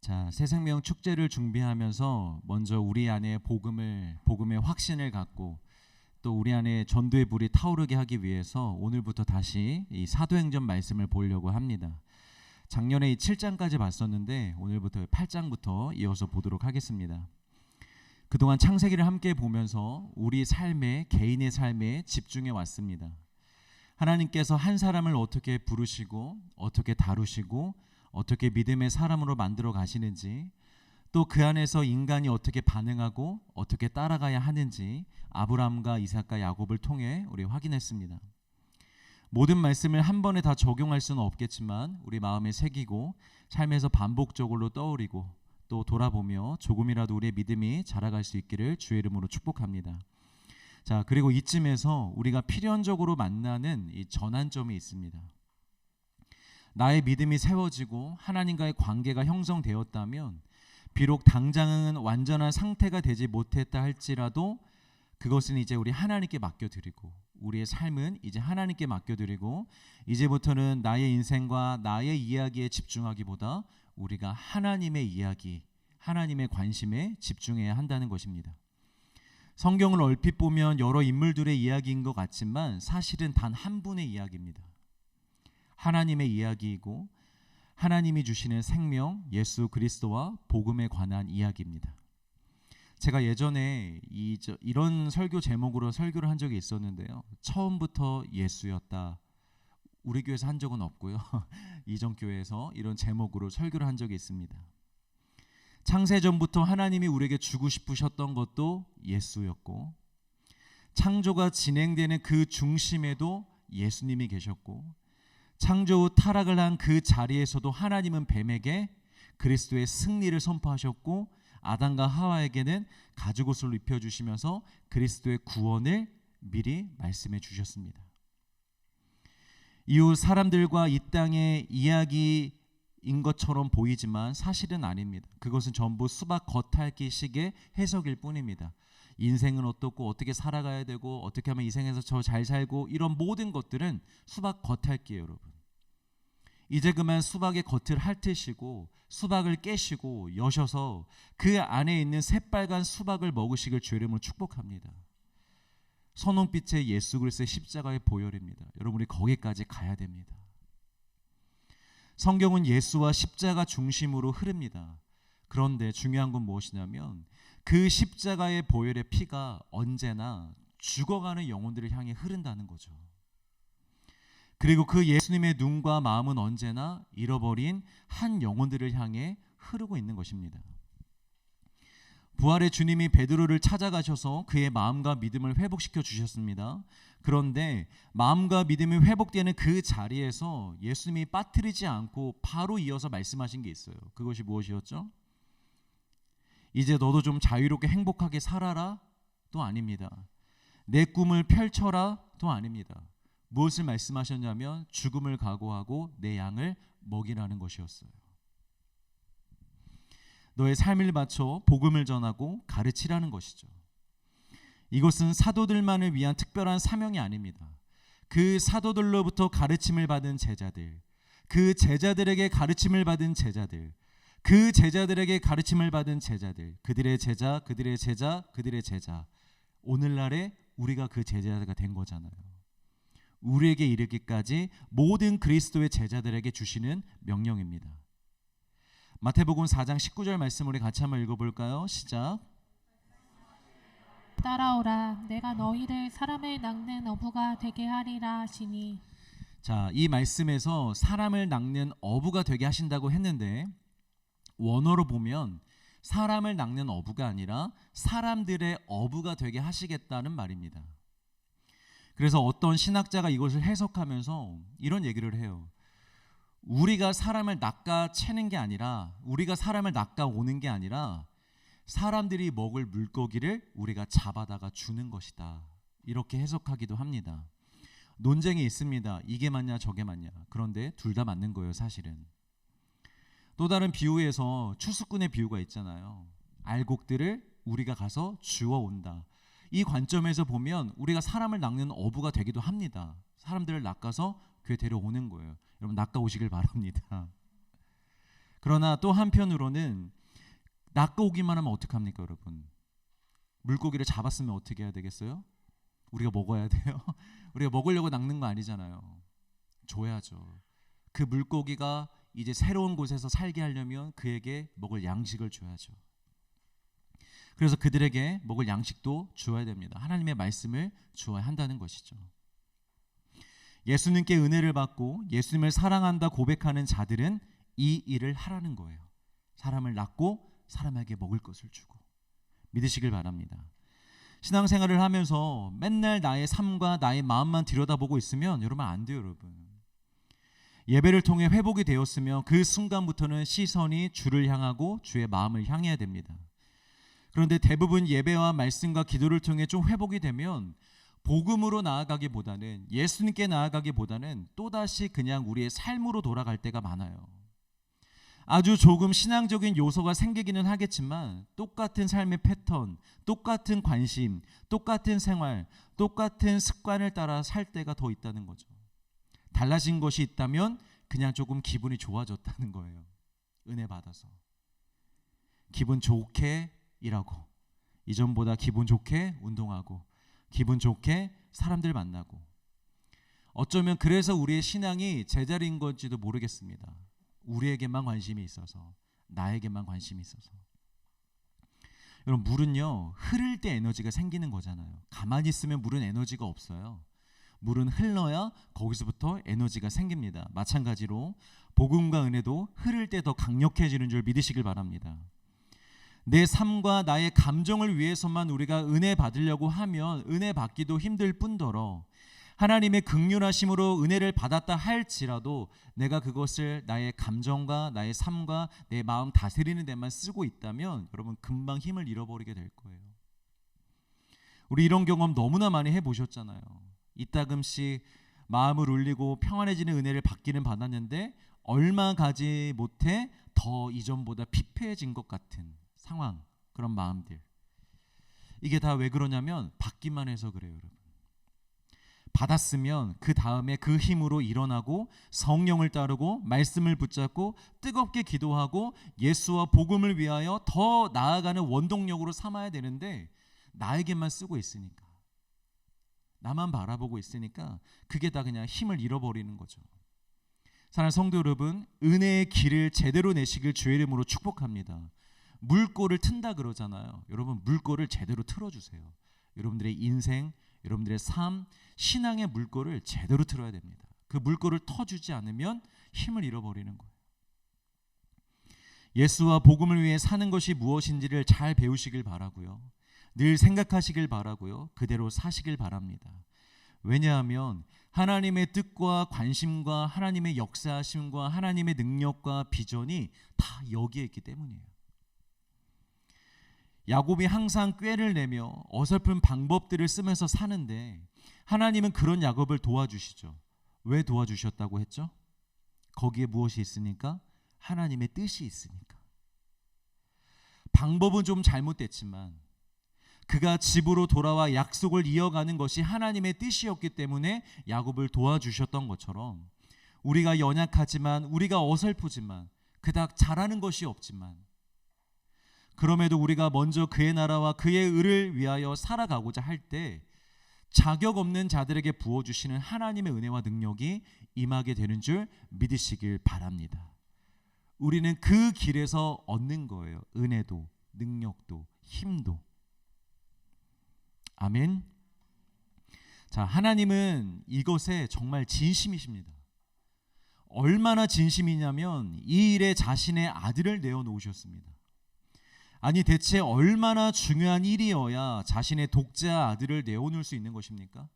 자, 새생명 축제를 준비하면서 먼저 우리 안에 복음의 확신을 갖고 또 우리 안에 전도의 불이 타오르게 하기 위해서 오늘부터 다시 이 사도행전 말씀을 보려고 합니다. 작년에 이 7장까지 봤었는데 오늘부터 8장부터 이어서 보도록 하겠습니다. 그동안 창세기를 함께 보면서 우리 삶에, 개인의 삶에 집중해 왔습니다. 하나님께서 한 사람을 어떻게 부르시고 어떻게 다루시고 어떻게 믿음의 사람으로 만들어 가시는지, 또 그 안에서 인간이 어떻게 반응하고 어떻게 따라가야 하는지 아브라함과 이삭과 야곱을 통해 우리 확인했습니다. 모든 말씀을 한 번에 다 적용할 수는 없겠지만 우리 마음에 새기고 삶에서 반복적으로 떠올리고 또 돌아보며 조금이라도 우리의 믿음이 자라갈 수 있기를 주의 이름으로 축복합니다. 자, 그리고 이쯤에서 우리가 필연적으로 만나는 이 전환점이 있습니다. 나의 믿음이 세워지고 하나님과의 관계가 형성되었다면 비록 당장은 완전한 상태가 되지 못했다 할지라도 그것은 이제 우리 하나님께 맡겨드리고 우리의 삶은 이제 하나님께 맡겨드리고 이제부터는 나의 인생과 나의 이야기에 집중하기보다 우리가 하나님의 이야기, 하나님의 관심에 집중해야 한다는 것입니다. 성경을 얼핏 보면 여러 인물들의 이야기인 것 같지만 사실은 단 한 분의 이야기입니다. 하나님의 이야기이고 하나님이 주시는 생명 예수 그리스도와 복음에 관한 이야기입니다. 제가 예전에 이런 설교 제목으로 설교를 한 적이 있었는데요. 처음부터 예수였다. 우리 교회에서 한 적은 없고요. 이전 교회에서 이런 제목으로 설교를 한 적이 있습니다. 창세전부터 하나님이 우리에게 주고 싶으셨던 것도 예수였고, 창조가 진행되는 그 중심에도 예수님이 계셨고, 창조 후 타락을 한 그 자리에서도 하나님은 뱀에게 그리스도의 승리를 선포하셨고 아담과 하와에게는 가죽옷을 입혀주시면서 그리스도의 구원을 미리 말씀해 주셨습니다. 이후 사람들과 이 땅의 이야기인 것처럼 보이지만 사실은 아닙니다. 그것은 전부 수박 겉핥기식의 해석일 뿐입니다. 인생은 어떻고 어떻게 살아가야 되고 어떻게 하면 이 생에서 저 잘 살고 이런 모든 것들은 수박 겉핥기예요, 여러분. 이제 그만 수박의 겉을 핥으시고 수박을 깨시고 여셔서 그 안에 있는 새빨간 수박을 먹으시길 주의 이름으로 축복합니다. 선홍빛의 예수 그리스도의 십자가의 보혈입니다. 여러분, 우리 거기까지 가야 됩니다. 성경은 예수와 십자가 중심으로 흐릅니다. 그런데 중요한 건 무엇이냐면 그 십자가의 보혈의 피가 언제나 죽어가는 영혼들을 향해 흐른다는 거죠. 그리고 그 예수님의 눈과 마음은 언제나 잃어버린 한 영혼들을 향해 흐르고 있는 것입니다. 부활의 주님이 베드로를 찾아가셔서 그의 마음과 믿음을 회복시켜 주셨습니다. 그런데 마음과 믿음이 회복되는 그 자리에서 예수님이 빠뜨리지 않고 바로 이어서 말씀하신 게 있어요. 그것이 무엇이었죠? 이제 너도 좀 자유롭게 행복하게 살아라? 또 아닙니다. 내 꿈을 펼쳐라? 또 아닙니다. 무엇을 말씀하셨냐면 죽음을 각오하고 내 양을 먹이라는 것이었어요. 너의 삶을 바쳐 복음을 전하고 가르치라는 것이죠. 이것은 사도들만을 위한 특별한 사명이 아닙니다. 그 사도들로부터 가르침을 받은 제자들, 그 제자들에게 가르침을 받은 제자들, 그 제자들에게 가르침을 받은 제자들, 그들의 제자, 그들의 제자, 그들의 제자. 오늘날에 우리가 그 제자가 된 거잖아요. 우리에게 이르기까지 모든 그리스도의 제자들에게 주시는 명령입니다. 마태복음 4장 19절 말씀 우리 같이 한번 읽어볼까요? 시작. 따라오라, 내가 너희를 사람을 낚는 어부가 되게 하리라 하시니. 자, 이 말씀에서 사람을 낚는 어부가 되게 하신다고 했는데 원어로 보면 사람을 낚는 어부가 아니라 사람들의 어부가 되게 하시겠다는 말입니다. 그래서 어떤 신학자가 이것을 해석하면서 이런 얘기를 해요. 우리가 사람을 낚아채는 게 아니라, 우리가 사람을 낚아오는 게 아니라 사람들이 먹을 물고기를 우리가 잡아다가 주는 것이다. 이렇게 해석하기도 합니다. 논쟁이 있습니다. 이게 맞냐 저게 맞냐. 그런데 둘 다 맞는 거예요, 사실은. 또 다른 비유에서 추수꾼의 비유가 있잖아요. 알곡들을 우리가 가서 주워온다. 이 관점에서 보면 우리가 사람을 낚는 어부가 되기도 합니다. 사람들을 낚아서 교회 데려오는 거예요. 여러분, 낚아오시길 바랍니다. 그러나 또 한편으로는 낚아오기만 하면 어떡합니까, 여러분? 물고기를 잡았으면 어떻게 해야 되겠어요? 우리가 먹어야 돼요. 우리가 먹으려고 낚는 거 아니잖아요. 줘야죠. 그 물고기가 이제 새로운 곳에서 살게 하려면 그에게 먹을 양식을 줘야죠. 그래서 그들에게 먹을 양식도 주어야 됩니다. 하나님의 말씀을 주어야 한다는 것이죠. 예수님께 은혜를 받고 예수님을 사랑한다 고백하는 자들은 이 일을 하라는 거예요. 사람을 낳고 사람에게 먹을 것을 주고. 믿으시길 바랍니다. 신앙생활을 하면서 맨날 나의 삶과 나의 마음만 들여다보고 있으면 여러분 안 돼요, 여러분. 예배를 통해 회복이 되었으면 그 순간부터는 시선이 주를 향하고 주의 마음을 향해야 됩니다. 그런데 대부분 예배와 말씀과 기도를 통해 좀 회복이 되면 복음으로 나아가기보다는 예수님께 나아가기보다는 또다시 그냥 우리의 삶으로 돌아갈 때가 많아요. 아주 조금 신앙적인 요소가 생기기는 하겠지만 똑같은 삶의 패턴, 똑같은 관심, 똑같은 생활, 똑같은 습관을 따라 살 때가 더 있다는 거죠. 달라진 것이 있다면 그냥 조금 기분이 좋아졌다는 거예요. 은혜 받아서 기분 좋게 일하고, 이전보다 기분 좋게 운동하고, 기분 좋게 사람들 만나고, 어쩌면 그래서 우리의 신앙이 제자리인 건지도 모르겠습니다. 우리에게만 관심이 있어서, 나에게만 관심이 있어서. 여러분, 물은요 흐를 때 에너지가 생기는 거잖아요. 가만히 있으면 물은 에너지가 없어요. 물은 흘러야 거기서부터 에너지가 생깁니다. 마찬가지로 복음과 은혜도 흐를 때 더 강력해지는 줄 믿으시길 바랍니다. 내 삶과 나의 감정을 위해서만 우리가 은혜 받으려고 하면 은혜 받기도 힘들 뿐더러 하나님의 긍휼하심으로 은혜를 받았다 할지라도 내가 그것을 나의 감정과 나의 삶과 내 마음 다스리는 데만 쓰고 있다면 여러분 금방 힘을 잃어버리게 될 거예요. 우리 이런 경험 너무나 많이 해보셨잖아요. 이따금씩 마음을 울리고 평안해지는 은혜를 받기는 받았는데 얼마 가지 못해 더 이전보다 피폐해진 것 같은 상황, 그런 마음들. 이게 다 왜 그러냐면 받기만 해서 그래요, 여러분. 받았으면 그 다음에 그 힘으로 일어나고 성령을 따르고 말씀을 붙잡고 뜨겁게 기도하고 예수와 복음을 위하여 더 나아가는 원동력으로 삼아야 되는데 나에게만 쓰고 있으니까, 나만 바라보고 있으니까 그게 다 그냥 힘을 잃어버리는 거죠. 사랑하는 성도 여러분, 은혜의 길을 제대로 내시길 주의 이름으로 축복합니다. 물꼬를 튼다 그러잖아요. 여러분 물꼬를 제대로 틀어주세요. 여러분들의 인생, 여러분들의 삶, 신앙의 물꼬를 제대로 틀어야 됩니다. 그 물꼬를 터주지 않으면 힘을 잃어버리는 거예요. 예수와 복음을 위해 사는 것이 무엇인지를 잘 배우시길 바라고요. 늘 생각하시길 바라고요. 그대로 사시길 바랍니다. 왜냐하면 하나님의 뜻과 관심과 하나님의 역사하심과 하나님의 능력과 비전이 다 여기에 있기 때문이에요. 야곱이 항상 꾀를 내며 어설픈 방법들을 쓰면서 사는데 하나님은 그런 야곱을 도와주시죠. 왜 도와주셨다고 했죠? 거기에 무엇이 있으니까? 하나님의 뜻이 있으니까. 방법은 좀 잘못됐지만 그가 집으로 돌아와 약속을 이어가는 것이 하나님의 뜻이었기 때문에 야곱을 도와주셨던 것처럼 우리가 연약하지만, 우리가 어설프지만, 그닥 잘하는 것이 없지만 그럼에도 우리가 먼저 그의 나라와 그의 의를 위하여 살아가고자 할 때 자격 없는 자들에게 부어주시는 하나님의 은혜와 능력이 임하게 되는 줄 믿으시길 바랍니다. 우리는 그 길에서 얻는 거예요. 은혜도, 능력도, 힘도. 아멘. 자, 하나님은 이것에 정말 진심이십니다. 얼마나 진심이냐면 이 일에 자신의 아들을 내어놓으셨습니다. 아니 대체 얼마나 중요한 일이어야 자신의 독자 아들을 내어놓을 수 있는 것입니까?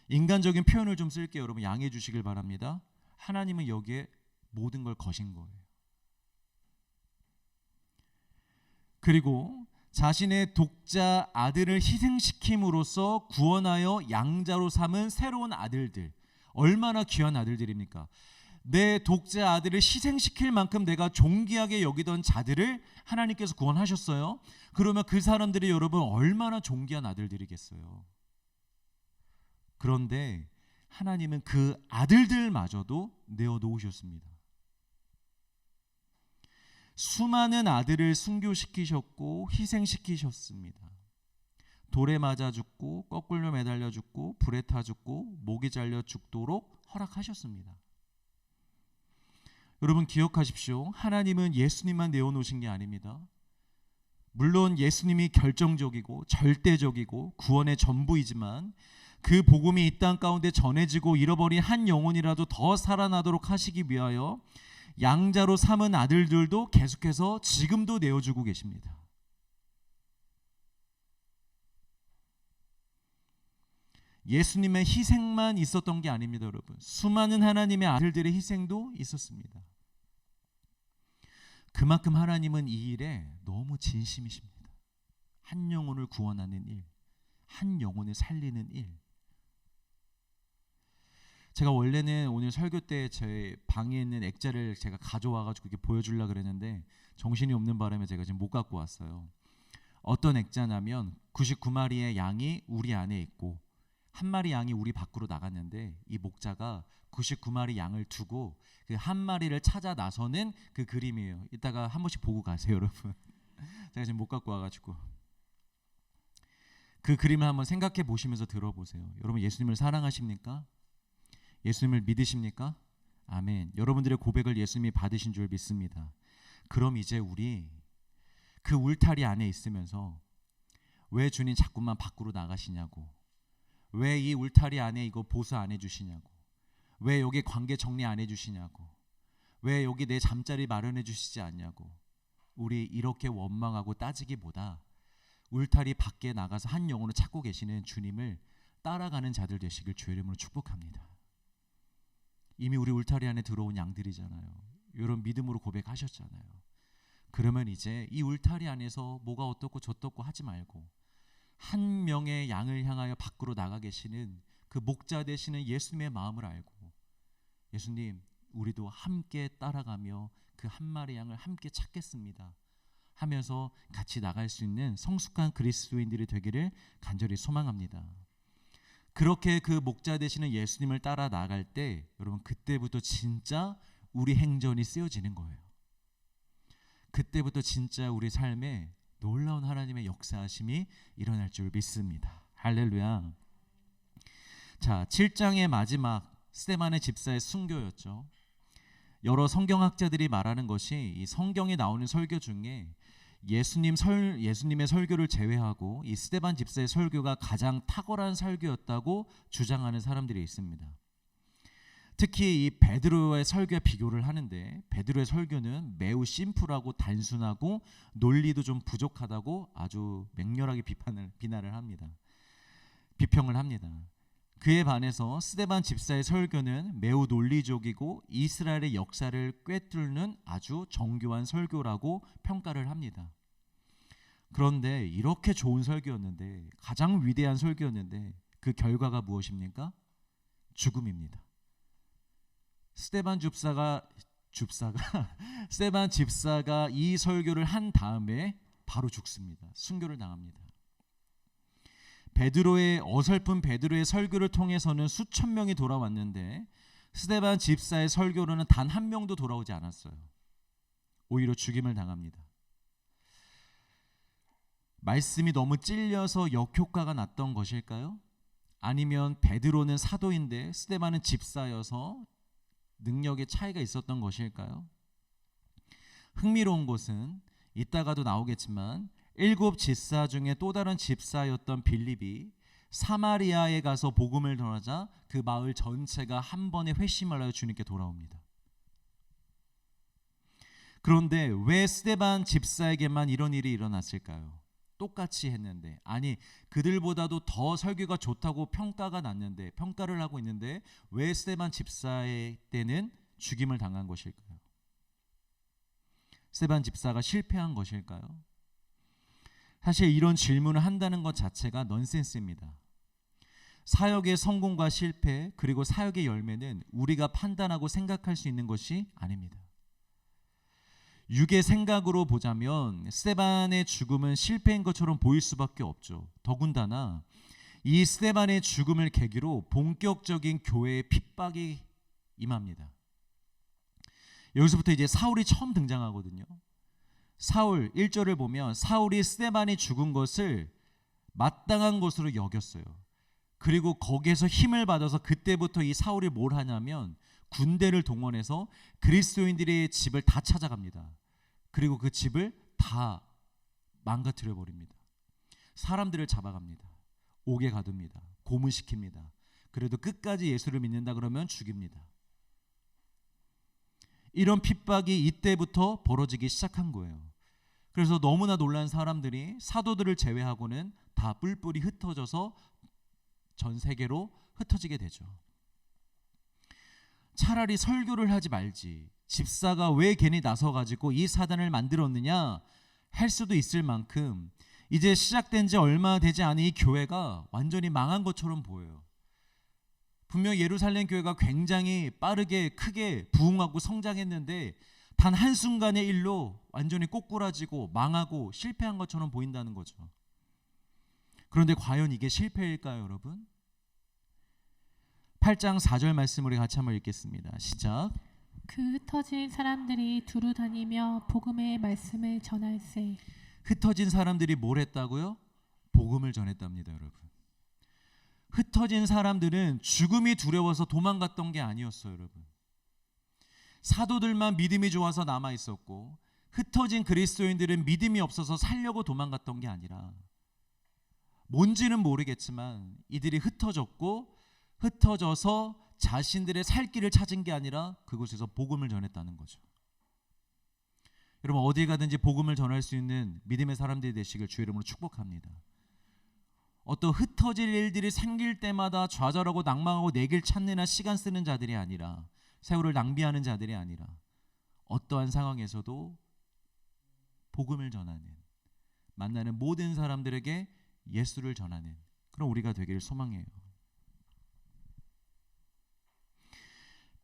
인간적인 표현을 좀 쓸게요. 여러분 양해해 주시길 바랍니다. 하나님은 여기에 모든 걸 거신 거예요. 그리고 자신의 독자 아들을 희생시킴으로써 구원하여 양자로 삼은 새로운 아들들, 얼마나 귀한 아들들입니까? 내 독자 아들을 희생시킬 만큼 내가 존귀하게 여기던 자들을 하나님께서 구원하셨어요. 그러면 그 사람들이 여러분 얼마나 존귀한 아들들이겠어요. 그런데 하나님은 그 아들들마저도 내어놓으셨습니다. 수많은 아들을 순교시키셨고 희생시키셨습니다. 돌에 맞아 죽고 거꾸로 매달려 죽고 불에 타 죽고 목이 잘려 죽도록 허락하셨습니다. 여러분 기억하십시오. 하나님은 예수님만 내어놓으신 게 아닙니다. 물론 예수님이 결정적이고 절대적이고 구원의 전부이지만 그 복음이 이 땅 가운데 전해지고 잃어버린 한 영혼이라도 더 살아나도록 하시기 위하여 양자로 삼은 아들들도 계속해서 지금도 내어주고 계십니다. 예수님의 희생만 있었던 게 아닙니다, 여러분. 수많은 하나님의 아들들의 희생도 있었습니다. 그만큼 하나님은 이 일에 너무 진심이십니다. 한 영혼을 구원하는 일, 한 영혼을 살리는 일. 제가 원래는 오늘 설교 때 제 방에 있는 액자를 제가 가져와가지고 이렇게 보여주려고 그랬는데 정신이 없는 바람에 제가 지금 못 갖고 왔어요. 어떤 액자냐면 99마리의 양이 우리 안에 있고 한 마리 양이 우리 밖으로 나갔는데 이 목자가 99마리 양을 두고 그 한 마리를 찾아 나서는 그 그림이에요. 이따가 한 번씩 보고 가세요, 여러분. 제가 지금 못 갖고 와가지고 그 그림을 한번 생각해 보시면서 들어보세요. 여러분 예수님을 사랑하십니까? 예수님을 믿으십니까? 아멘. 여러분들의 고백을 예수님이 받으신 줄 믿습니다. 그럼 이제 우리 그 울타리 안에 있으면서 왜 주님 자꾸만 밖으로 나가시냐고, 왜 이 울타리 안에 이거 보수 안 해주시냐고, 왜 여기 관계 정리 안 해주시냐고, 왜 여기 내 잠자리 마련해 주시지 않냐고, 우리 이렇게 원망하고 따지기보다 울타리 밖에 나가서 한 영혼을 찾고 계시는 주님을 따라가는 자들 되시길 주의 이름으로 축복합니다. 이미 우리 울타리 안에 들어온 양들이잖아요. 이런 믿음으로 고백하셨잖아요. 그러면 이제 이 울타리 안에서 뭐가 어떻고 저떻고 하지 말고 한 명의 양을 향하여 밖으로 나가 계시는 그 목자 되시는 예수님의 마음을 알고, 예수님 우리도 함께 따라가며 그 한 마리 양을 함께 찾겠습니다 하면서 같이 나갈 수 있는 성숙한 그리스도인들이 되기를 간절히 소망합니다. 그렇게 그 목자 되시는 예수님을 따라 나갈 때 여러분 그때부터 진짜 우리 행전이 쓰여지는 거예요. 그때부터 진짜 우리 삶에 놀라운 하나님의 역사하심이 일어날 줄 믿습니다. 할렐루야. 자, 7장의 마지막 스데반의 집사의 순교였죠. 여러 성경학자들이 말하는 것이 이 성경에 나오는 설교 중에 예수님의 설교를 제외하고 이 스데반 집사의 설교가 가장 탁월한 설교였다고 주장하는 사람들이 있습니다. 특히 이 베드로의 설교와 비교를 하는데 베드로의 설교는 매우 심플하고 단순하고 논리도 좀 부족하다고 아주 맹렬하게 비난을 합니다. 비평을 합니다. 그에 반해서 스데반 집사의 설교는 매우 논리적이고 이스라엘의 역사를 꿰뚫는 아주 정교한 설교라고 평가를 합니다. 그런데 이렇게 좋은 설교였는데, 가장 위대한 설교였는데 그 결과가 무엇입니까? 죽음입니다. 스데반 집사가 이 설교를 한 다음에 바로 죽습니다. 순교를 당합니다. 어설픈 베드로의 설교를 통해서는 수천 명이 돌아왔는데 스데반 집사의 설교로는 단 한 명도 돌아오지 않았어요. 오히려 죽임을 당합니다. 말씀이 너무 찔려서 역효과가 났던 것일까요? 아니면 베드로는 사도인데 스데반은 집사여서 능력의 차이가 있었던 것일까요? 흥미로운 것은 이따가도 나오겠지만 7 집사 중에 또 다른 집사였던 빌립이 사마리아에 가서 복음을 전하자 그 마을 전체가 한 번에 회심을 하여 주님께 돌아옵니다. 그런데 왜 스데반 집사에게만 이런 일이 일어났을까요? 똑같이 했는데, 아니 그들보다도 더 설교가 좋다고 평가를 하고 있는데 왜 스데반 집사의 때는 죽임을 당한 것일까요? 스데반 집사가 실패한 것일까요? 사실 이런 질문을 한다는 것 자체가 넌센스입니다. 사역의 성공과 실패 그리고 사역의 열매는 우리가 판단하고 생각할 수 있는 것이 아닙니다. 육의 생각으로 보자면 스데반의 죽음은 실패인 것처럼 보일 수밖에 없죠. 더군다나 이 스데반의 죽음을 계기로 본격적인 교회의 핍박이 임합니다. 여기서부터 이제 사울이 처음 등장하거든요. 사울 1절을 보면 사울이 스데반이 죽은 것을 마땅한 것으로 여겼어요. 그리고 거기에서 힘을 받아서 그때부터 이 사울이 뭘 하냐면 군대를 동원해서 그리스도인들의 집을 다 찾아갑니다. 그리고 그 집을 다 망가뜨려 버립니다. 사람들을 잡아갑니다. 옥에 가둡니다. 고문시킵니다. 그래도 끝까지 예수를 믿는다 그러면 죽입니다. 이런 핍박이 이때부터 벌어지기 시작한 거예요. 그래서 너무나 놀란 사람들이 사도들을 제외하고는 다 뿔뿔이 흩어져서 전 세계로 흩어지게 되죠. 차라리 설교를 하지 말지, 집사가 왜 괜히 나서가지고 이 사단을 만들었느냐 할 수도 있을 만큼 이제 시작된 지 얼마 되지 않은 이 교회가 완전히 망한 것처럼 보여요. 분명 예루살렘 교회가 굉장히 빠르게 크게 부흥하고 성장했는데 단 한순간의 일로 완전히 꼬꾸라지고 망하고 실패한 것처럼 보인다는 거죠. 그런데 과연 이게 실패일까요, 여러분? 8장 4절 말씀을 우리 같이 한번 읽겠습니다. 시작. 그 흩어진 사람들이 두루 다니며 복음의 말씀을 전할세. 흩어진 사람들이 뭘 했다고요? 복음을 전했답니다, 여러분. 흩어진 사람들은 죽음이 두려워서 도망갔던 게 아니었어요, 여러분. 사도들만 믿음이 좋아서 남아 있었고 흩어진 그리스도인들은 믿음이 없어서 살려고 도망갔던 게 아니라 뭔지는 모르겠지만 이들이 흩어져서 자신들의 살 길을 찾은 게 아니라 그곳에서 복음을 전했다는 거죠. 여러분, 어디 가든지 복음을 전할 수 있는 믿음의 사람들이 되시길 주의 이름으로 축복합니다. 어떤 흩어질 일들이 생길 때마다 좌절하고 낭망하고 내 길 찾느라 시간 쓰는 자들이 아니라, 세월을 낭비하는 자들이 아니라 어떠한 상황에서도 복음을 전하는, 만나는 모든 사람들에게 예수를 전하는 그런 우리가 되기를 소망해요.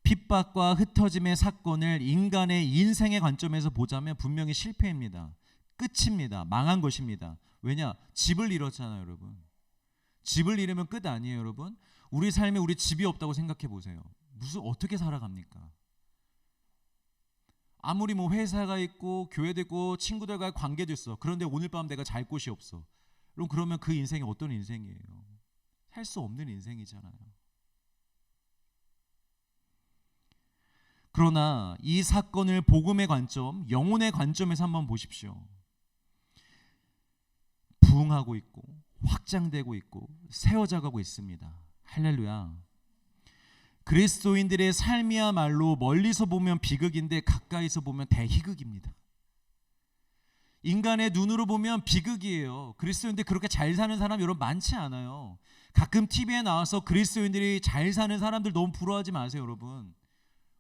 핍박과 흩어짐의 사건을 인간의 인생의 관점에서 보자면 분명히 실패입니다. 끝입니다. 망한 것입니다. 왜냐? 집을 잃었잖아요, 여러분. 집을 잃으면 끝 아니에요, 여러분. 우리 삶에 우리 집이 없다고 생각해 보세요. 어떻게 살아갑니까? 아무리 뭐 회사가 있고 교회도 있고 친구들과의 관계도 있어. 그런데 오늘 밤 내가 잘 곳이 없어. 그러면 그 인생이 어떤 인생이에요? 살 수 없는 인생이잖아요. 그러나 이 사건을 복음의 관점, 영혼의 관점에서 한번 보십시오. 부흥하고 있고 확장되고 있고 세워져가고 있습니다. 할렐루야. 그리스도인들의 삶이야말로 멀리서 보면 비극인데 가까이서 보면 대희극입니다. 인간의 눈으로 보면 비극이에요. 그리스도인들 그렇게 잘 사는 사람 여러분 많지 않아요. 가끔 TV에 나와서 그리스도인들이 잘 사는 사람들 너무 부러워하지 마세요, 여러분.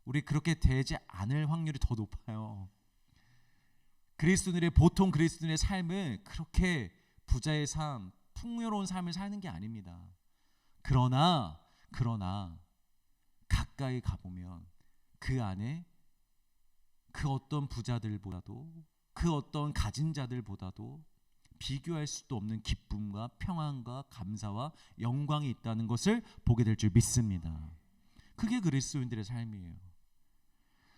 우리 그렇게 되지 않을 확률이 더 높아요. 보통 그리스도인의 삶은 그렇게 부자의 삶, 풍요로운 삶을 사는 게 아닙니다. 그러나 가까이 가보면 그 안에 그 어떤 부자들보다도 그 어떤 가진 자들보다도 비교할 수도 없는 기쁨과 평안과 감사와 영광이 있다는 것을 보게 될 줄 믿습니다. 그게 그리스도인들의 삶이에요.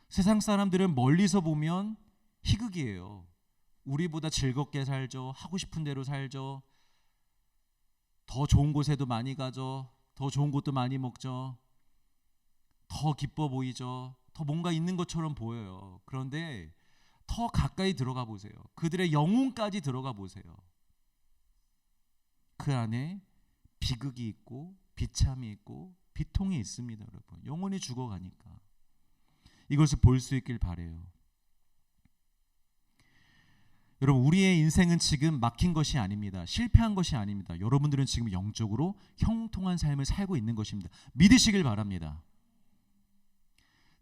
세상 사람들은 멀리서 보면 희극이에요. 우리보다 즐겁게 살죠. 하고 싶은 대로 살죠. 더 좋은 곳에도 많이 가죠. 더 좋은 곳도 많이 먹죠. 더 기뻐 보이죠. 더 뭔가 있는 것처럼 보여요. 그런데 더 가까이 들어가 보세요. 그들의 영혼까지 들어가 보세요. 그 안에 비극이 있고 비참이 있고 비통이 있습니다, 여러분. 영혼이 죽어가니까. 이것을 볼 수 있길 바라요. 여러분, 우리의 인생은 지금 막힌 것이 아닙니다. 실패한 것이 아닙니다. 여러분들은 지금 영적으로 형통한 삶을 살고 있는 것입니다. 믿으시길 바랍니다.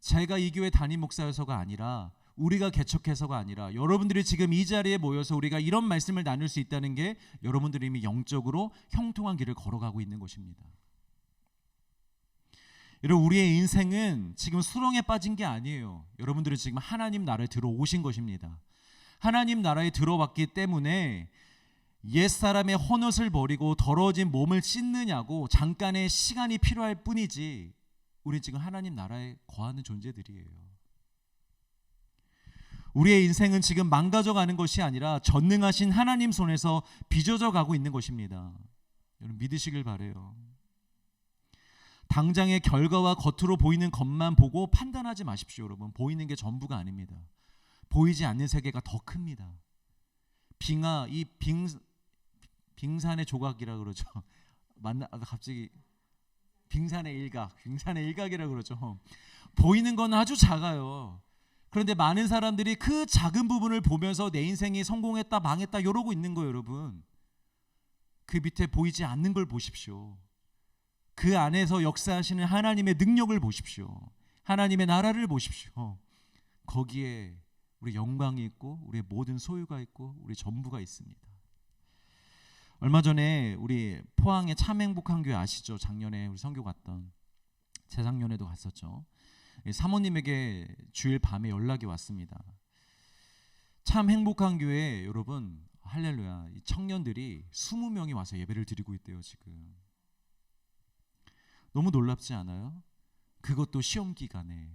제가 이 교회 담임 목사여서가 아니라, 우리가 개척해서가 아니라, 여러분들이 지금 이 자리에 모여서 우리가 이런 말씀을 나눌 수 있다는 게 여러분들이 이미 영적으로 형통한 길을 걸어가고 있는 것입니다. 여러분, 우리의 인생은 지금 수렁에 빠진 게 아니에요. 여러분들은 지금 하나님 나라에 들어오신 것입니다. 하나님 나라에 들어왔기 때문에 옛사람의 헌옷을 버리고 더러워진 몸을 씻느냐고 잠깐의 시간이 필요할 뿐이지, 우리 지금 하나님 나라에 거하는 존재들이에요. 우리의 인생은 지금 망가져가는 것이 아니라 전능하신 하나님 손에서 빚어져 가고 있는 것입니다. 여러분 믿으시길 바라요. 당장의 결과와 겉으로 보이는 것만 보고 판단하지 마십시오. 여러분 보이는 게 전부가 아닙니다. 보이지 않는 세계가 더 큽니다. 빙산의 조각이라 그러죠. 맞나? 갑자기 빙산의 일각이라 그러죠. 보이는 건 아주 작아요. 그런데 많은 사람들이 그 작은 부분을 보면서 내 인생이 성공했다 망했다 이러고 있는 거예요. 여러분 그 밑에 보이지 않는 걸 보십시오. 그 안에서 역사하시는 하나님의 능력을 보십시오. 하나님의 나라를 보십시오. 거기에 우리 영광이 있고 우리의 모든 소유가 있고 우리 전부가 있습니다. 얼마 전에 우리 포항의 참 행복한 교회 아시죠? 작년에 우리 선교 갔던, 재작년에도 갔었죠. 사모님에게 주일 밤에 연락이 왔습니다. 참 행복한 교회 여러분 할렐루야, 이 청년들이 20명이 와서 예배를 드리고 있대요. 지금 너무 놀랍지 않아요? 그것도 시험 기간에.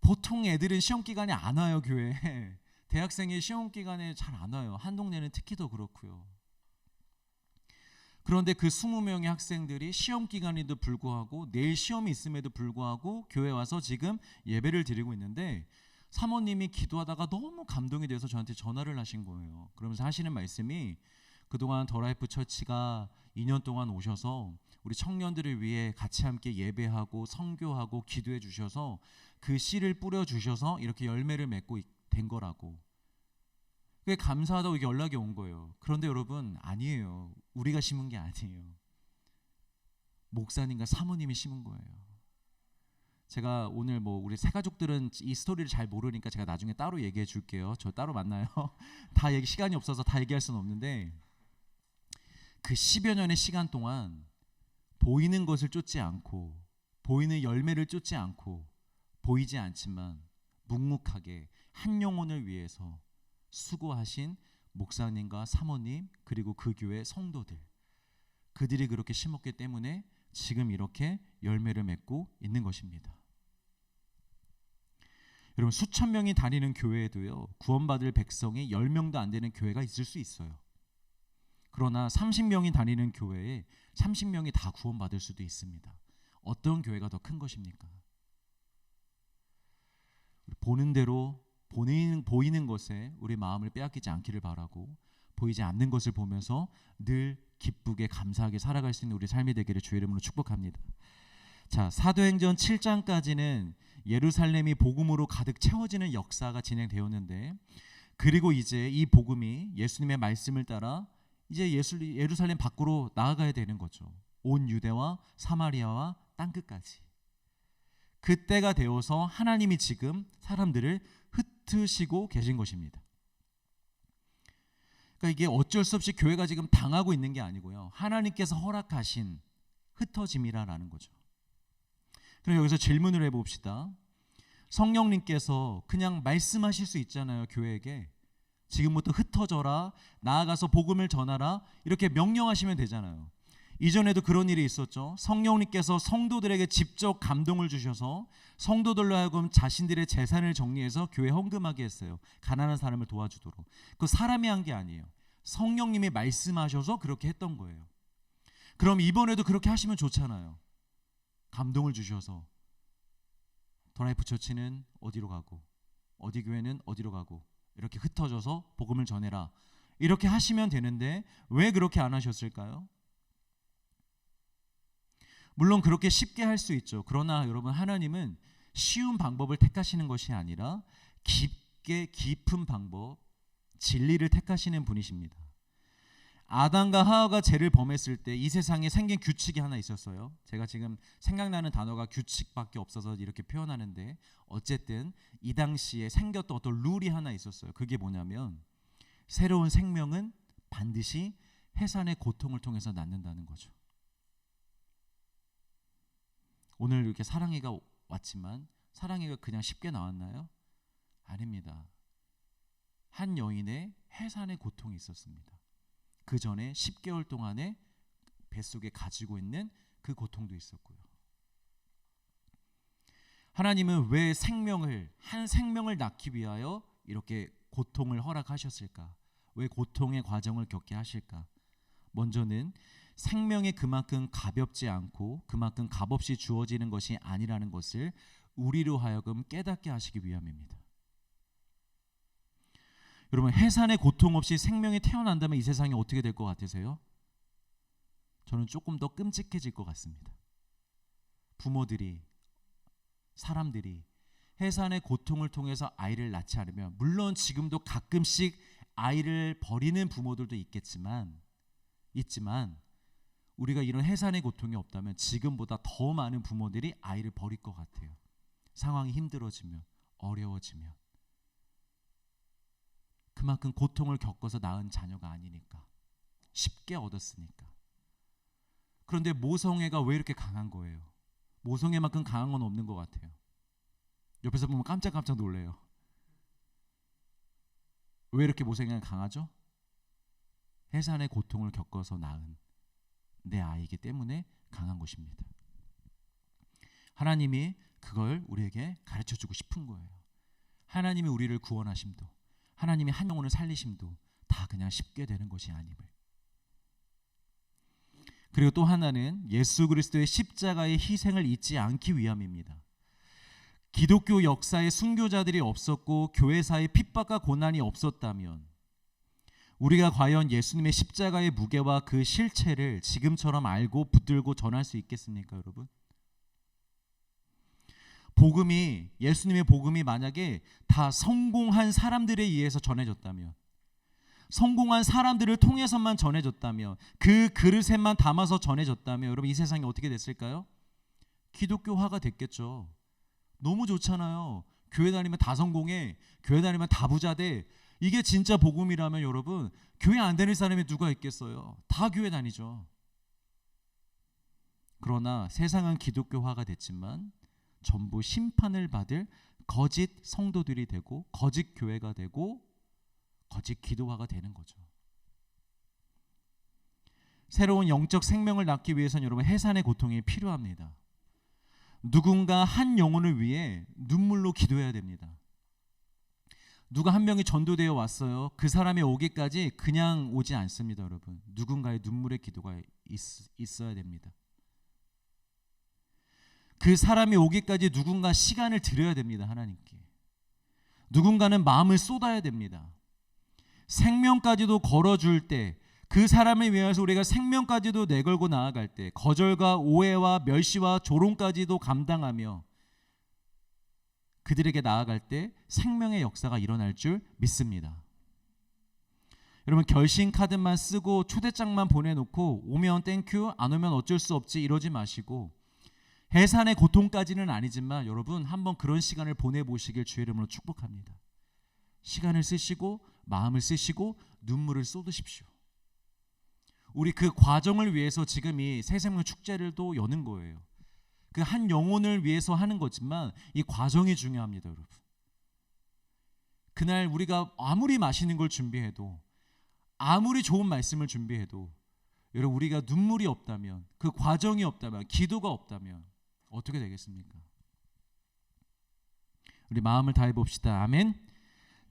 보통 애들은 시험 기간에 안 와요. 교회에 대학생이 시험 기간에 잘 안 와요. 한 동네는 특히 더 그렇고요. 그런데 그 20명의 학생들이 시험 기간에도 불구하고 내일 시험이 있음에도 불구하고 교회 와서 지금 예배를 드리고 있는데, 사모님이 기도하다가 너무 감동이 돼서 저한테 전화를 하신 거예요. 그러면서 하시는 말씀이, 그동안 더 라이프 처치가 2년 동안 오셔서 우리 청년들을 위해 같이 함께 예배하고 선교하고 기도해 주셔서 그 씨를 뿌려 주셔서 이렇게 열매를 맺고 된 거라고. 그게 감사하다고 이게 연락이 온 거예요. 그런데 여러분 아니에요. 우리가 심은 게 아니에요. 목사님과 사모님이 심은 거예요. 제가 오늘 우리 새 가족들은 이 스토리를 잘 모르니까 제가 나중에 따로 얘기해 줄게요. 저 따로 만나요. 다 시간이 없어서 다 얘기할 수는 없는데, 그 10여 년의 시간 동안 보이는 것을 쫓지 않고 보이는 열매를 쫓지 않고 보이지 않지만 묵묵하게 한 영혼을 위해서 수고하신 목사님과 사모님, 그리고 그 교회 성도들, 그들이 그렇게 심었기 때문에 지금 이렇게 열매를 맺고 있는 것입니다. 여러분 수천 명이 다니는 교회에도요, 구원받을 백성이 10명도 안 되는 교회가 있을 수 있어요. 그러나 30명이 다니는 교회에 30명이 다 구원받을 수도 있습니다. 어떤 교회가 더 큰 것입니까? 보는 대로 보이는 것에 우리 마음을 빼앗기지 않기를 바라고, 보이지 않는 것을 보면서 늘 기쁘게 감사하게 살아갈 수 있는 우리 삶이 되기를 주의 이름으로 축복합니다. 자, 사도행전 7장까지는 예루살렘이 복음으로 가득 채워지는 역사가 진행되었는데, 그리고 이제 이 복음이 예수님의 말씀을 따라 이제 예루살렘 밖으로 나아가야 되는 거죠. 온 유대와 사마리아와 땅끝까지. 그때가 되어서 하나님이 지금 사람들을 흩으시고 계신 것입니다. 그러니까 이게 어쩔 수 없이 교회가 지금 당하고 있는 게 아니고요, 하나님께서 허락하신 흩어짐이라는 거죠. 그럼 여기서 질문을 해봅시다. 성령님께서 그냥 말씀하실 수 있잖아요. 교회에게 지금부터 흩어져라, 나아가서 복음을 전하라, 이렇게 명령하시면 되잖아요. 이전에도 그런 일이 있었죠. 성령님께서 성도들에게 직접 감동을 주셔서 성도들로 하여금 자신들의 재산을 정리해서 교회 헌금하게 했어요. 가난한 사람을 도와주도록. 그 사람이 한 게 아니에요. 성령님이 말씀하셔서 그렇게 했던 거예요. 그럼 이번에도 그렇게 하시면 좋잖아요. 감동을 주셔서 더 라이프 처치는 어디로 가고 어디 교회는 어디로 가고 이렇게 흩어져서 복음을 전해라, 이렇게 하시면 되는데 왜 그렇게 안 하셨을까요? 물론 그렇게 쉽게 할 수 있죠. 그러나 여러분, 하나님은 쉬운 방법을 택하시는 것이 아니라 깊은 방법, 진리를 택하시는 분이십니다. 아담과 하와가 죄를 범했을 때 이 세상에 생긴 규칙이 하나 있었어요. 제가 지금 생각나는 단어가 규칙밖에 없어서 이렇게 표현하는데, 어쨌든 이 당시에 생겼던 어떤 룰이 하나 있었어요. 그게 뭐냐면, 새로운 생명은 반드시 해산의 고통을 통해서 낳는다는 거죠. 오늘 이렇게 사랑이가 왔지만 사랑이가 그냥 쉽게 나왔나요? 아닙니다. 한 여인의 해산의 고통이 있었습니다. 그 전에 10개월 동안에 뱃속에 가지고 있는 그 고통도 있었고요. 하나님은 왜 한 생명을 낳기 위하여 이렇게 고통을 허락하셨을까? 왜 고통의 과정을 겪게 하실까? 먼저는 생명이 그만큼 가볍지 않고 그만큼 값없이 주어지는 것이 아니라는 것을 우리로 하여금 깨닫게 하시기 위함입니다. 여러분, 해산의 고통 없이 생명이 태어난다면 이 세상이 어떻게 될 것 같으세요? 저는 조금 더 끔찍해질 것 같습니다. 부모들이, 사람들이 해산의 고통을 통해서 아이를 낳지 않으면, 물론 지금도 가끔씩 아이를 버리는 부모들도 있지만 우리가 이런 해산의 고통이 없다면 지금보다 더 많은 부모들이 아이를 버릴 것 같아요. 상황이 힘들어지면, 어려워지면. 그만큼 고통을 겪어서 낳은 자녀가 아니니까, 쉽게 얻었으니까. 그런데 모성애가 왜 이렇게 강한 거예요? 모성애만큼 강한 건 없는 것 같아요. 옆에서 보면 깜짝깜짝 놀래요. 왜 이렇게 모성애가 강하죠? 해산의 고통을 겪어서 낳은 내 아이이기 때문에 강한 것입니다. 하나님이 그걸 우리에게 가르쳐주고 싶은 거예요. 하나님이 우리를 구원하심도, 하나님이 한 영혼을 살리심도 다 그냥 쉽게 되는 것이 아님을. 그리고 또 하나는 예수 그리스도의 십자가의 희생을 잊지 않기 위함입니다. 기독교 역사에 순교자들이 없었고 교회사에 핍박과 고난이 없었다면 우리가 과연 예수님의 십자가의 무게와 그 실체를 지금처럼 알고 붙들고 전할 수 있겠습니까, 여러분? 예수님의 복음이 만약에 다 성공한 사람들에 의해서 전해졌다면, 성공한 사람들을 통해서만 전해졌다면, 그 그릇에만 담아서 전해졌다면 여러분, 이 세상이 어떻게 됐을까요? 기독교화가 됐겠죠. 너무 좋잖아요. 교회 다니면 다 성공해, 교회 다니면 다 부자 돼. 이게 진짜 복음이라면 여러분, 교회 안 다닐 사람이 누가 있겠어요? 다 교회 다니죠. 그러나 세상은 기독교화가 됐지만 전부 심판을 받을 거짓 성도들이 되고 거짓 교회가 되고 거짓 기도화가 되는 거죠. 새로운 영적 생명을 낳기 위해서는 여러분, 해산의 고통이 필요합니다. 누군가 한 영혼을 위해 눈물로 기도해야 됩니다. 누가 한 명이 전도되어 왔어요. 그 사람이 오기까지 그냥 오지 않습니다, 여러분. 누군가의 눈물의 기도가 있어야 됩니다. 그 사람이 오기까지 누군가 시간을 드려야 됩니다, 하나님께. 누군가는 마음을 쏟아야 됩니다. 생명까지도 걸어줄 때, 그 사람을 위해서 우리가 생명까지도 내걸고 나아갈 때, 거절과 오해와 멸시와 조롱까지도 감당하며 그들에게 나아갈 때 생명의 역사가 일어날 줄 믿습니다. 여러분, 결심 카드만 쓰고 초대장만 보내놓고 오면 땡큐, 안 오면 어쩔 수 없지 이러지 마시고, 해산의 고통까지는 아니지만 여러분, 한번 그런 시간을 보내보시길 주의 이름으로 축복합니다. 시간을 쓰시고 마음을 쓰시고 눈물을 쏟으십시오. 우리 그 과정을 위해서 지금 이 새생명 축제를 또 여는 거예요. 그 한 영혼을 위해서 하는 거지만 이 과정이 중요합니다, 여러분. 그날 우리가 아무리 맛있는 걸 준비해도, 아무리 좋은 말씀을 준비해도 여러분, 우리가 눈물이 없다면, 그 과정이 없다면, 기도가 없다면 어떻게 되겠습니까? 우리 마음을 다해 봅시다. 아멘.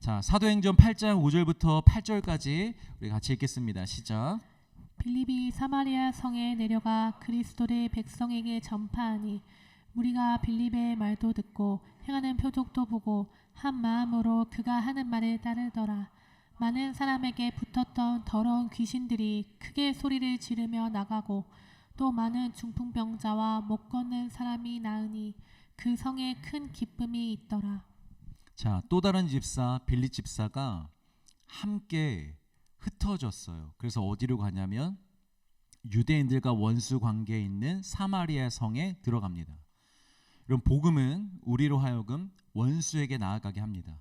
자, 사도행전 8장 5절부터 8절까지 우리 같이 읽겠습니다. 시작. 빌립이 사마리아 성에 내려가 그리스도의 백성에게 전파하니 우리가 빌립의 말도 듣고 행하는 표적도 보고 한 마음으로 그가 하는 말을 따르더라. 많은 사람에게 붙었던 더러운 귀신들이 크게 소리를 지르며 나가고 또 많은 중풍병자와 못 걷는 사람이 나으니 그 성에 큰 기쁨이 있더라. 자, 또 다른 집사 빌립 집사가 함께 흩어졌어요. 그래서 어디로 가냐면 유대인들과 원수 관계에 있는 사마리아 성에 들어갑니다. 이런 복음은 우리로 하여금 원수에게 나아가게 합니다.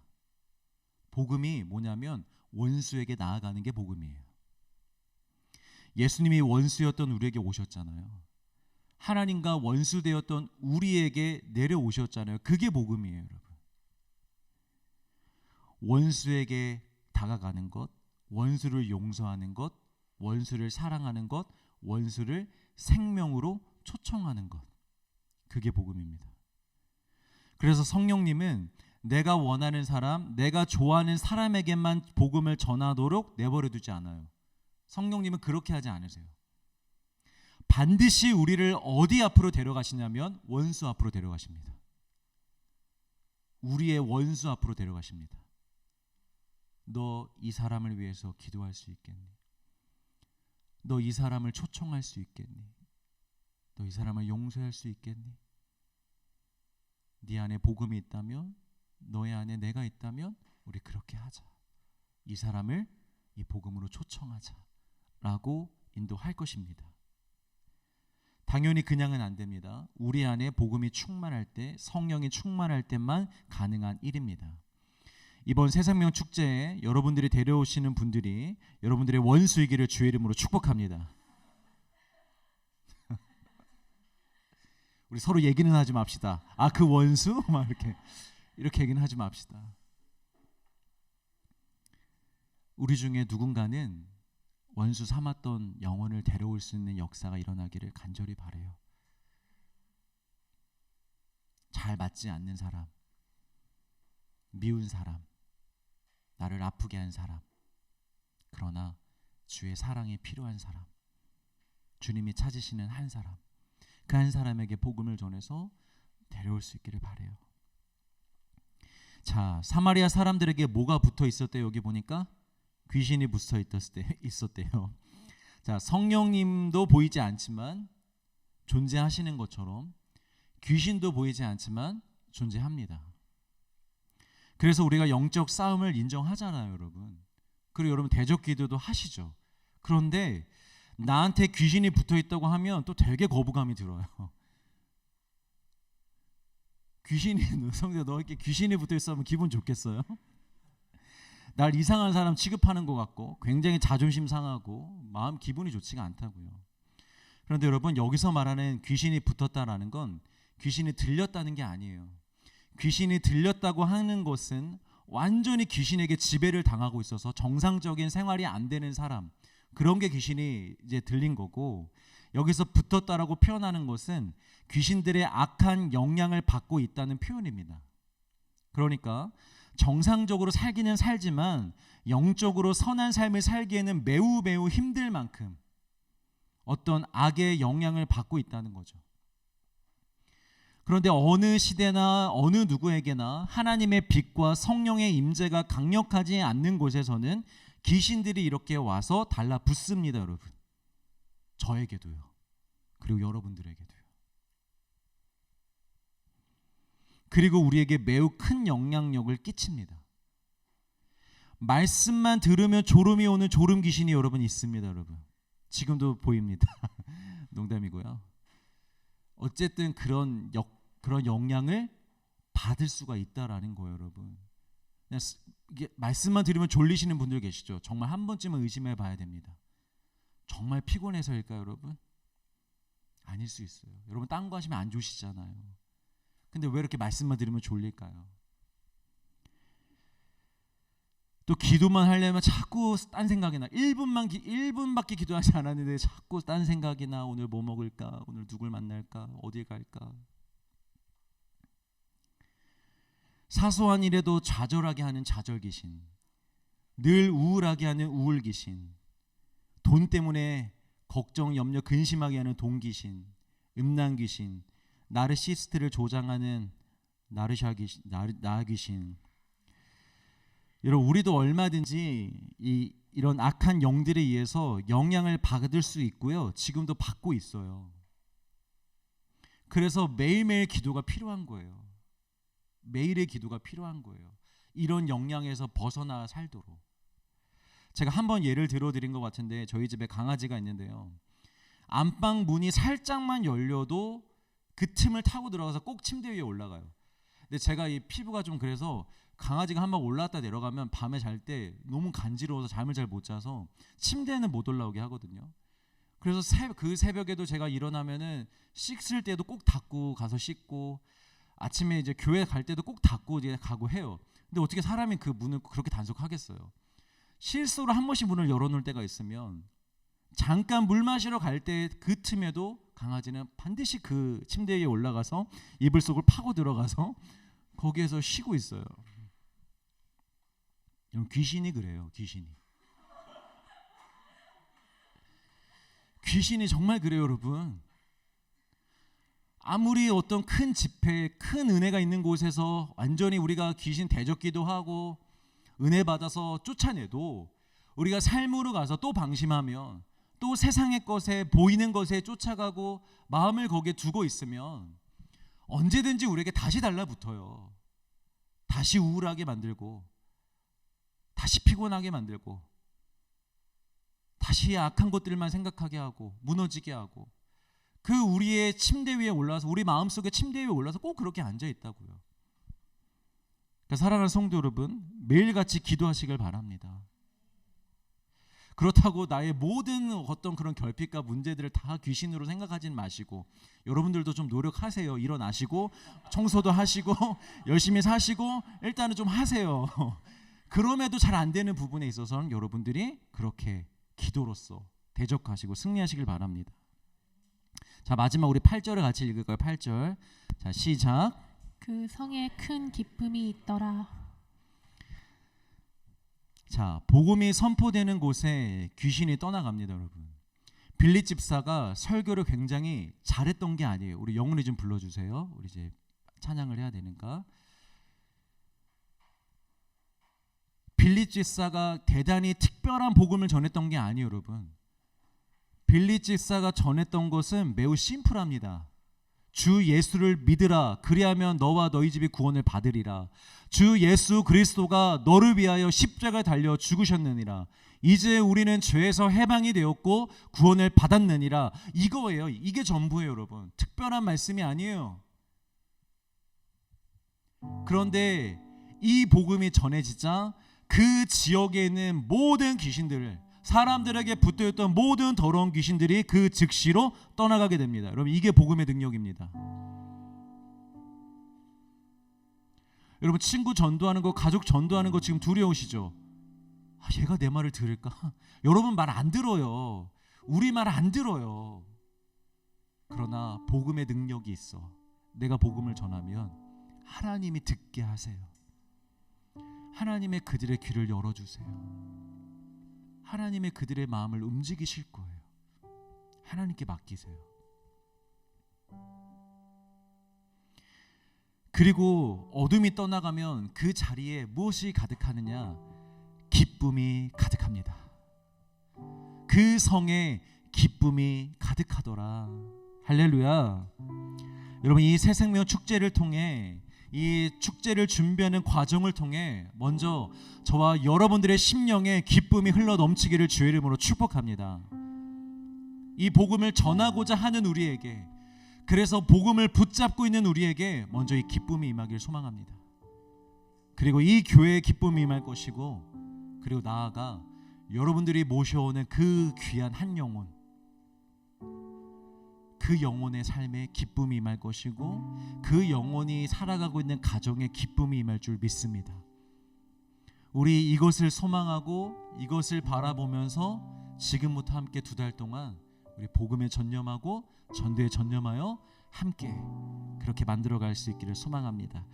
복음이 뭐냐면 원수에게 나아가는 게 복음이에요. 예수님이 원수였던 우리에게 오셨잖아요. 하나님과 원수되었던 우리에게 내려오셨잖아요. 그게 복음이에요, 여러분. 원수에게 다가가는 것, 원수를 용서하는 것, 원수를 사랑하는 것, 원수를 생명으로 초청하는 것, 그게 복음입니다. 그래서 성령님은 내가 원하는 사람, 내가 좋아하는 사람에게만 복음을 전하도록 내버려 두지 않아요. 성령님은 그렇게 하지 않으세요. 반드시 우리를 어디 앞으로 데려가시냐면 원수 앞으로 데려가십니다. 우리의 원수 앞으로 데려가십니다. 너 이 사람을 위해서 기도할 수 있겠니? 너 이 사람을 초청할 수 있겠니? 너 이 사람을 용서할 수 있겠니? 네 안에 복음이 있다면, 너의 안에 내가 있다면 우리 그렇게 하자. 이 사람을 이 복음으로 초청하자 라고 인도할 것입니다. 당연히 그냥은 안 됩니다. 우리 안에 복음이 충만할 때, 성령이 충만할 때만 가능한 일입니다. 이번 새생명 축제에 여러분들이 데려오시는 분들이 여러분들의 원수이기를 주의 이름으로 축복합니다. 우리 서로 얘기는 하지 맙시다. 아, 그 원수? 막 이렇게 얘기는 하지 맙시다. 우리 중에 누군가는 원수 삼았던 영혼을 데려올 수 있는 역사가 일어나기를 간절히 바라요. 잘 맞지 않는 사람, 미운 사람, 나를 아프게 한 사람, 그러나 주의 사랑이 필요한 사람, 주님이 찾으시는 한 사람, 그 한 사람에게 복음을 전해서 데려올 수 있기를 바라요. 자, 사마리아 사람들에게 뭐가 붙어 있었대요? 여기 보니까 귀신이 붙어 있었대요. 자, 성령님도 보이지 않지만 존재하시는 것처럼 귀신도 보이지 않지만 존재합니다. 그래서 우리가 영적 싸움을 인정하잖아요, 여러분. 그리고 여러분 대적 기도도 하시죠. 그런데 나한테 귀신이 붙어 있다고 하면 또 되게 거부감이 들어요. 귀신이, 성대 너 이렇게 귀신이 붙어 있으면 기분 좋겠어요? 날 이상한 사람 취급하는 것 같고 굉장히 자존심 상하고 마음 기분이 좋지가 않다고요. 그런데 여러분, 여기서 말하는 귀신이 붙었다라는 건 귀신이 들렸다는 게 아니에요. 귀신이 들렸다고 하는 것은 완전히 귀신에게 지배를 당하고 있어서 정상적인 생활이 안 되는 사람, 그런 게 귀신이 이제 들린 거고, 여기서 붙었다라고 표현하는 것은 귀신들의 악한 영향을 받고 있다는 표현입니다. 그러니까 정상적으로 살기는 살지만 영적으로 선한 삶을 살기에는 매우 힘들 만큼 어떤 악의 영향을 받고 있다는 거죠. 그런데 어느 시대나 어느 누구에게나 하나님의 빛과 성령의 임재가 강력하지 않는 곳에서는 귀신들이 이렇게 와서 달라붙습니다, 여러분. 저에게도요. 그리고 여러분들에게도요. 그리고 우리에게 매우 큰 영향력을 끼칩니다. 말씀만 들으면 졸음이 오는 졸음 귀신이 여러분 있습니다, 여러분. 지금도 보입니다. 농담이고요. 어쨌든 그런 영향을 받을 수가 있다라는 거예요, 여러분. 그냥 이게 말씀만 들으면 졸리시는 분들 계시죠. 정말 한 번쯤은 의심해 봐야 됩니다. 정말 피곤해서일까요, 여러분? 아닐 수 있어요. 여러분 딴 거 하시면 안 좋으시잖아요. 근데 왜 이렇게 말씀만 들으면 졸릴까요? 또 기도만 하려면 자꾸 딴 생각이 나. 1분밖에 기도하지 않았는데 자꾸 딴 생각이 나. 오늘 뭐 먹을까? 오늘 누굴 만날까? 어딜 갈까? 사소한 일에도 좌절하게 하는 좌절 귀신, 늘 우울하게 하는 우울 귀신, 돈 때문에 걱정, 염려, 근심하게 하는 돈 귀신, 음란 귀신, 나르시스트를 조장하는 나르샤 귀신, 나 귀신. 여러분, 우리도 얼마든지 이런 악한 영들에 의해서 영향을 받을 수 있고요. 지금도 받고 있어요. 그래서 매일매일 기도가 필요한 거예요. 매일의 기도가 필요한 거예요. 이런 영향에서 벗어나 살도록. 제가 한번 예를 들어드린 것 같은데, 저희 집에 강아지가 있는데요. 안방 문이 살짝만 열려도 그 틈을 타고 들어가서 꼭 침대 위에 올라가요. 근데 제가 이 피부가 좀 그래서 강아지가 한번 올라왔다 내려가면 밤에 잘 때 너무 간지러워서 잠을 잘 못 자서 침대에는 못 올라오게 하거든요. 그래서 그 새벽에도 제가 일어나면은 씻을 때도 꼭 닫고 가서 씻고, 아침에 이제 교회 갈 때도 꼭 닫고 이제 가고 해요. 근데 어떻게 사람이 그 문을 그렇게 단속하겠어요? 실수로 한 번씩 문을 열어놓을 때가 있으면 잠깐 물 마시러 갈 때 그 틈에도 강아지는 반드시 그 침대 위에 올라가서 이불 속을 파고 들어가서 거기에서 쉬고 있어요. 여러분, 귀신이 그래요. 귀신이 정말 그래요, 여러분. 아무리 어떤 큰 집회, 큰 은혜가 있는 곳에서 완전히 우리가 귀신 대적기도 하고 은혜 받아서 쫓아내도 우리가 삶으로 가서 또 방심하면 또 세상의 것에 보이는 것에 쫓아가고 마음을 거기에 두고 있으면 언제든지 우리에게 다시 달라붙어요. 다시 우울하게 만들고 다시 피곤하게 만들고 다시 악한 것들만 생각하게 하고 무너지게 하고 그 우리의 침대 위에 올라서 우리 마음속에 침대 위에 올라서 꼭 그렇게 앉아 있다고요. 그러니까 사랑하는 성도 여러분, 매일같이 기도하시길 바랍니다. 그렇다고 나의 모든 어떤 그런 결핍과 문제들을 다 귀신으로 생각하지는 마시고 여러분들도 좀 노력하세요. 일어나시고 청소도 하시고 열심히 사시고 일단은 좀 하세요. 그럼에도 잘 안 되는 부분에 있어서는 여러분들이 그렇게 기도로서 대적하시고 승리하시길 바랍니다. 자, 마지막 우리 8절을 같이 읽을까요? 8절. 자, 시작. 그 성에 큰 기쁨이 있더라. 자, 복음이 선포되는 곳에 귀신이 떠나갑니다, 여러분. 빌립 집사가 설교를 굉장히 잘했던 게 아니에요. 우리 영훈이 좀 불러주세요. 우리 이제 찬양을 해야 되니까. 빌립 집사가 대단히 특별한 복음을 전했던 게 아니에요, 여러분. 빌립 집사가 전했던 것은 매우 심플합니다. 주 예수를 믿으라. 그리하면 너와 너희 집이 구원을 받으리라. 주 예수 그리스도가 너를 위하여 십자가에 달려 죽으셨느니라. 이제 우리는 죄에서 해방이 되었고 구원을 받았느니라. 이거예요. 이게 전부예요, 여러분. 특별한 말씀이 아니에요. 그런데 이 복음이 전해지자 그 지역에 있는 모든 귀신들을, 사람들에게 붙어있던 모든 더러운 귀신들이 그 즉시로 떠나가게 됩니다. 여러분, 이게 복음의 능력입니다. 여러분, 친구 전도하는 거, 가족 전도하는 거 지금 두려우시죠? 얘가 내 말을 들을까? 여러분 말 안 들어요. 우리 말 안 들어요. 그러나 복음의 능력이 있어. 내가 복음을 전하면 하나님이 듣게 하세요. 하나님의 그들의 귀를 열어주세요. 하나님의 그들의 마음을 움직이실 거예요. 하나님께 맡기세요. 그리고 어둠이 떠나가면 그 자리에 무엇이 가득하느냐? 기쁨이 가득합니다. 그 성에 기쁨이 가득하더라. 할렐루야. 여러분, 이 새생명 축제를 통해, 이 축제를 준비하는 과정을 통해 먼저 저와 여러분들의 심령에 기쁨이 흘러 넘치기를 주의 이름으로 축복합니다. 이 복음을 전하고자 하는 우리에게, 그래서 복음을 붙잡고 있는 우리에게 먼저 이 기쁨이 임하길 소망합니다. 그리고 이 교회에 기쁨이 임할 것이고, 그리고 나아가 여러분들이 모셔오는 그 귀한 한 영혼, 그 영혼의 삶에 기쁨이 임할 것이고, 그 영혼이 살아가고 있는 가정에 기쁨이 임할 줄 믿습니다. 우리 이것을 소망하고 이것을 바라보면서 지금부터 함께 2달 동안 우리 복음에 전념하고 전도에 전념하여 함께 그렇게 만들어갈 수 있기를 소망합니다.